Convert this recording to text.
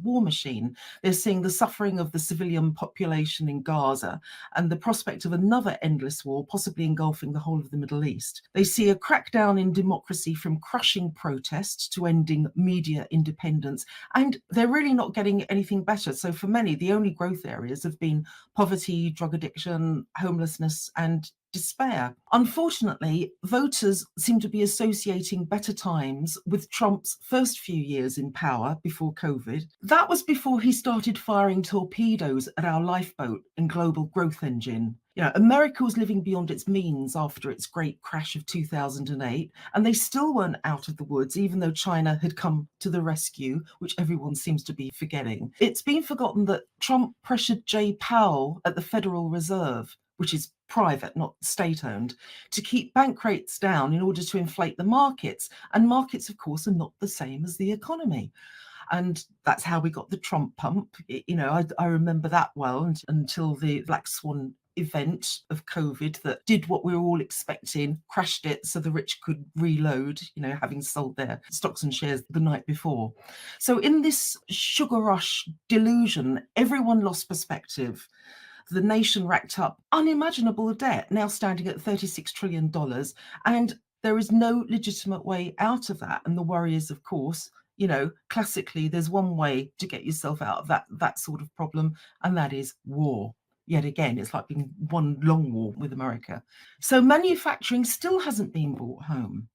war machine. They're seeing the suffering of the civilian population in Gaza and the prospect of another endless war, possibly engulfing the whole of the Middle East. They see a crackdown in democracy from crushing protests to ending media independence, and they're really not getting anything better. So for many, the only growth areas have been poverty, drug addiction, homelessness, and despair. Unfortunately, voters seem to be associating better times with Trump's first few years in power before COVID. That was before he started firing torpedoes at our lifeboat and global growth engine. You know, America was living beyond its means after its great crash of 2008, and they still weren't out of the woods, even though China had come to the rescue, which everyone seems to be forgetting. It's been forgotten that Trump pressured Jay Powell at the Federal Reserve, which is private, not state-owned, to keep bank rates down in order to inflate the markets. And markets, of course, are not the same as the economy. And that's how we got the Trump pump. I remember that well until the Black Swan event of COVID that did what we were all expecting, crashed it so the rich could reload, having sold their stocks and shares the night before. So in this sugar rush delusion, everyone lost perspective. The nation racked up unimaginable debt, now standing at $36 trillion. And there is no legitimate way out of that. And the worry is, of course, classically, there's one way to get yourself out of that sort of problem, and that is war. Yet again, it's like being one long war with America. So manufacturing still hasn't been brought home.